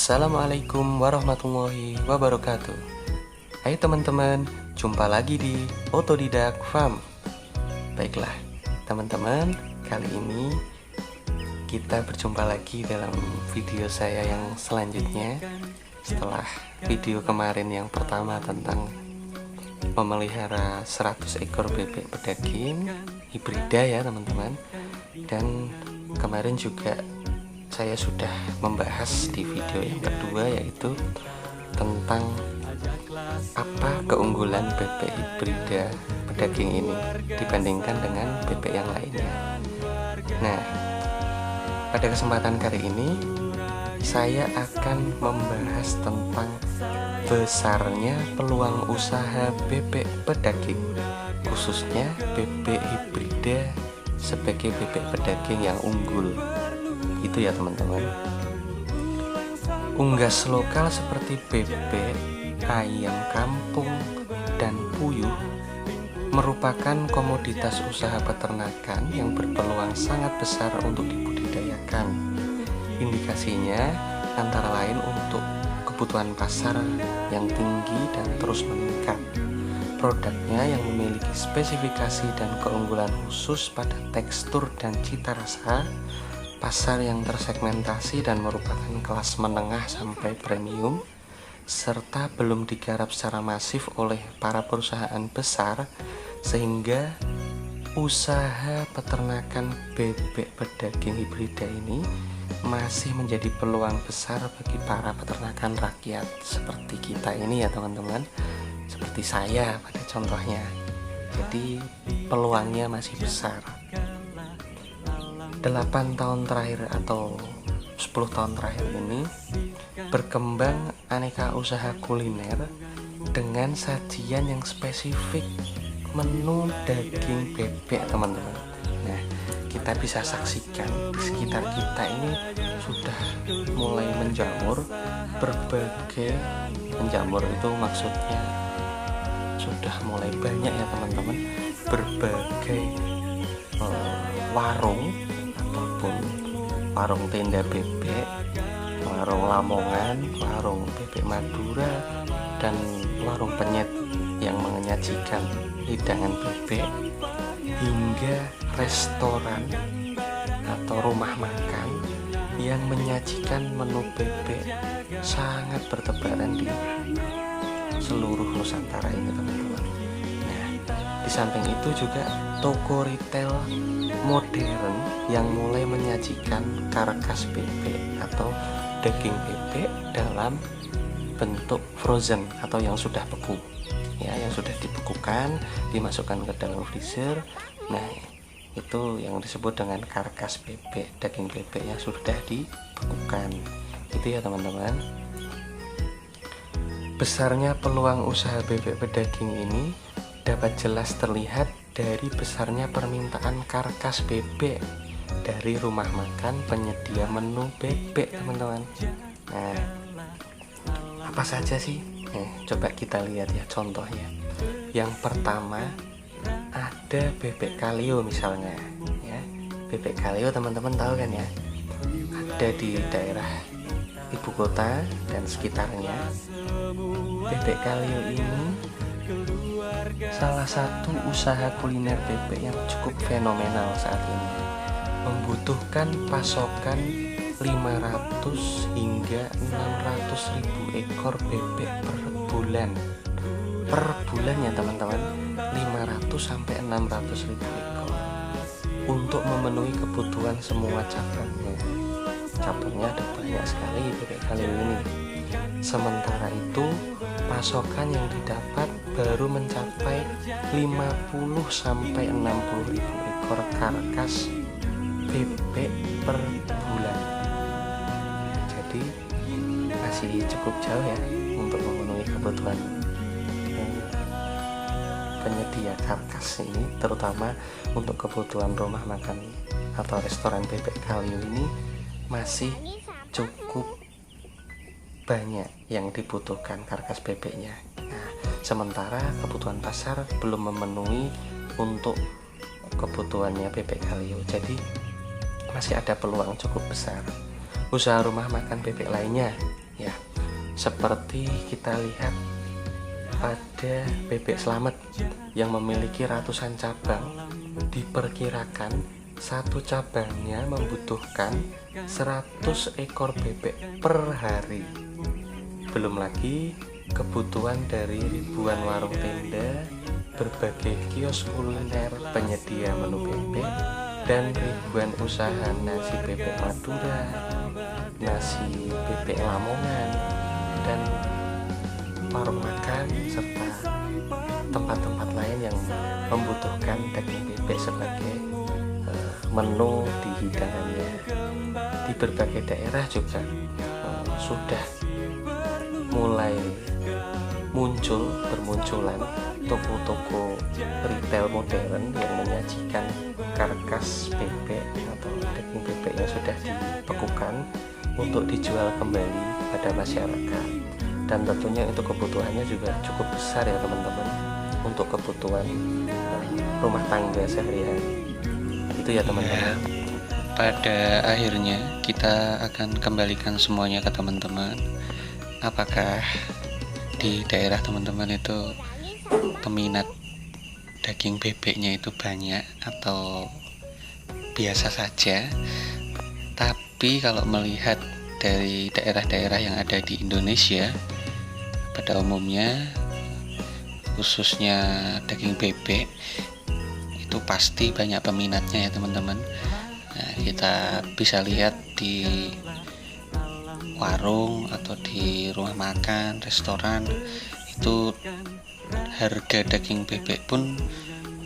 Assalamualaikum warahmatullahi wabarakatuh. Hai teman-teman, jumpa lagi di Otodidak Farm. Baiklah teman-teman, kali ini kita berjumpa lagi dalam video saya yang selanjutnya. Setelah video kemarin yang pertama tentang memelihara 100 ekor bebek pedaging hibrida ya teman-teman. Dan kemarin juga saya sudah membahas di video yang kedua, yaitu tentang apa keunggulan bebek hibrida pedaging ini dibandingkan dengan bebek yang lainnya. Nah, pada kesempatan kali ini saya akan membahas tentang besarnya peluang usaha bebek pedaging, khususnya bebek hibrida sebagai bebek pedaging yang unggul. Itu ya teman-teman. Unggas lokal seperti bebek, ayam kampung, dan puyuh merupakan komoditas usaha peternakan yang berpeluang sangat besar untuk dibudidayakan. Indikasinya antara lain untuk kebutuhan pasar yang tinggi dan terus meningkat, produknya yang memiliki spesifikasi dan keunggulan khusus pada tekstur dan cita rasa, pasar yang tersegmentasi dan merupakan kelas menengah sampai premium, serta belum digarap secara masif oleh para perusahaan besar, sehingga usaha peternakan bebek pedaging hibrida ini masih menjadi peluang besar bagi para peternakan rakyat seperti kita ini ya teman-teman, seperti saya pada contohnya. Jadi peluangnya masih besar. 8 tahun terakhir atau 10 tahun terakhir ini berkembang aneka usaha kuliner dengan sajian yang spesifik menu daging bebek teman-teman. Nah, kita bisa saksikan di sekitar kita ini sudah mulai menjamur berbagai, menjamur itu maksudnya sudah mulai banyak ya teman-teman, berbagai warung ataupun warung tenda bebek, warung Lamongan, warung bebek Madura, dan warung penyet yang menyajikan hidangan bebek, hingga restoran atau rumah makan yang menyajikan menu bebek sangat bertebaran di seluruh Nusantara ini teman-teman. Nah, di samping itu juga toko retail modern yang mulai menyajikan karkas bebek atau daging bebek dalam bentuk frozen atau yang sudah beku ya, yang sudah dibekukan, dimasukkan ke dalam freezer. Nah, itu yang disebut dengan karkas bebek, daging bebek yang sudah dibekukan. Itu ya teman-teman. Besarnya peluang usaha bebek pedaging ini dapat jelas terlihat dari besarnya permintaan karkas bebek dari rumah makan penyedia menu bebek teman-teman. Nah, apa saja sih? Coba kita lihat ya contohnya. Yang pertama ada bebek kaleo misalnya ya. Bebek kaleo teman-teman tahu kan ya, ada di daerah ibu kota dan sekitarnya. Bebek kaleo ini salah satu usaha kuliner bebek yang cukup fenomenal saat ini, membutuhkan pasokan 500 hingga 600 ribu ekor bebek per bulan ya teman-teman, 500 sampai 600 ribu ekor untuk memenuhi kebutuhan semua cabangnya ada banyak sekali bebek kaleo ini. Sementara itu pasokan yang didapat baru mencapai 50 sampai 60 ribu ekor karkas bebek per bulan. Jadi masih cukup jauh ya untuk memenuhi kebutuhan penyedia karkas ini, terutama untuk kebutuhan rumah makan atau restoran bebek kaleo ini masih cukup banyak yang dibutuhkan karkas bebeknya. Nah, sementara kebutuhan pasar belum memenuhi untuk kebutuhannya bebek kaleo, jadi masih ada peluang cukup besar. Usaha rumah makan bebek lainnya Ya, seperti kita lihat pada bebek Slamet yang memiliki ratusan cabang, diperkirakan satu cabangnya membutuhkan 100 ekor bebek per hari. Belum lagi kebutuhan dari ribuan warung tenda, berbagai kios kuliner penyedia menu bebek, dan ribuan usaha nasi bebek Madura, nasi bebek Lamongan, dan warung makan serta tempat-tempat lain yang membutuhkan daging bebek sebagai menu di hidangannya. Di berbagai daerah juga sudah mulai bermunculan toko-toko retail modern yang menyajikan karkas bebek atau daging bebek yang sudah dibekukan untuk dijual kembali pada masyarakat. Dan tentunya untuk kebutuhannya juga cukup besar ya teman-teman, untuk kebutuhan rumah tangga sehari-hari. Itu ya teman-teman. Pada akhirnya kita akan kembalikan semuanya ke teman-teman. Apakah di daerah teman-teman itu peminat daging bebeknya itu banyak atau biasa saja? Tapi kalau melihat dari daerah-daerah yang ada di Indonesia pada umumnya, khususnya daging bebek, itu pasti banyak peminatnya ya teman-teman. Nah, kita bisa lihat di warung atau di rumah makan, restoran, itu harga daging bebek pun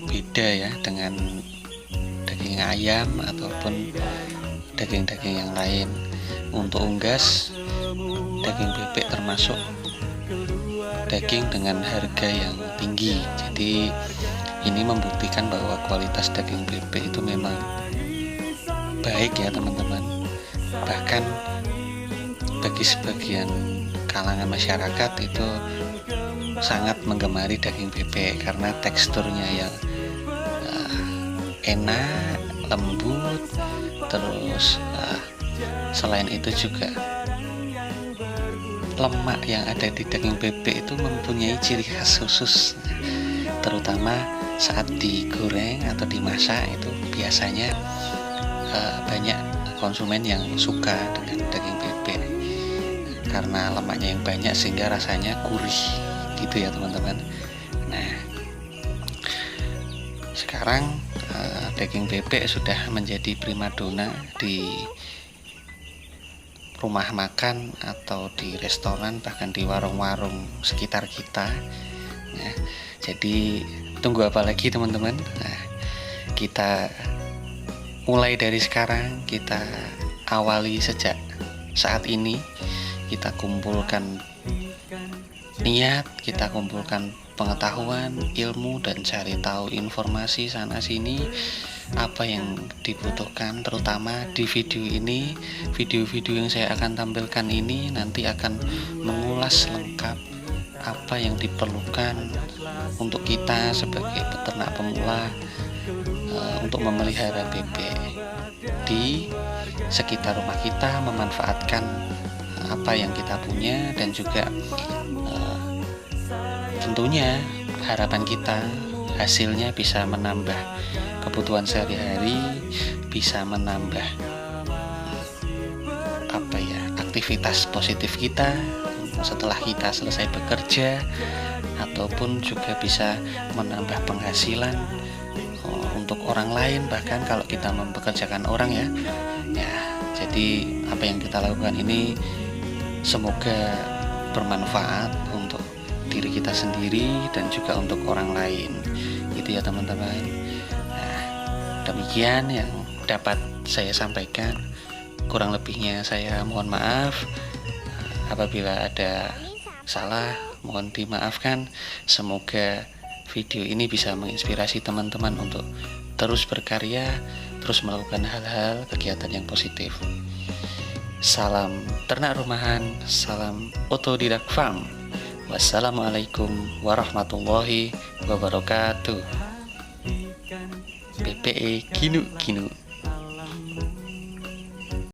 beda ya dengan daging ayam ataupun daging-daging yang lain. Untuk unggas, daging bebek termasuk daging dengan harga yang tinggi. Jadi ini membuktikan bahwa kualitas daging bebek itu memang baik ya teman-teman. Bahkan bagi sebagian kalangan masyarakat itu sangat menggemari daging bebek karena teksturnya yang enak, lembut, terus selain itu juga lemak yang ada di daging bebek itu mempunyai ciri khas khusus, terutama saat digoreng atau dimasak. Itu biasanya banyak konsumen yang suka dengan daging bebek karena lemaknya yang banyak sehingga rasanya gurih gitu ya teman-teman. Nah, sekarang daging bebek sudah menjadi primadona di rumah makan atau di restoran, bahkan di warung-warung sekitar kita. Nah, jadi tunggu apa lagi teman-teman? Nah, kita mulai dari sekarang, kita awali sejak saat ini. Kita kumpulkan niat, kita kumpulkan pengetahuan, ilmu, dan cari tahu informasi sana sini apa yang dibutuhkan. Terutama di video ini, video-video yang saya akan tampilkan ini nanti akan mengulas lengkap apa yang diperlukan untuk kita sebagai peternak pemula untuk memelihara bebek di sekitar rumah kita, memanfaatkan apa yang kita punya, dan juga tentunya harapan kita hasilnya bisa menambah kebutuhan sehari-hari, bisa menambah aktivitas positif kita setelah kita selesai bekerja, ataupun juga bisa menambah penghasilan untuk orang lain, bahkan kalau kita mempekerjakan orang ya. Jadi apa yang kita lakukan ini semoga bermanfaat untuk diri kita sendiri dan juga untuk orang lain, gitu ya teman-teman. Nah, demikian yang dapat saya sampaikan. Kurang lebihnya saya mohon maaf. Apabila ada salah, mohon dimaafkan. Semoga video ini bisa menginspirasi teman-teman untuk terus berkarya, terus melakukan hal-hal kegiatan yang positif. Salam ternak rumahan, salam otodidak farm. Wassalamualaikum warahmatullahi wabarakatuh. BPE Ginu Ginu.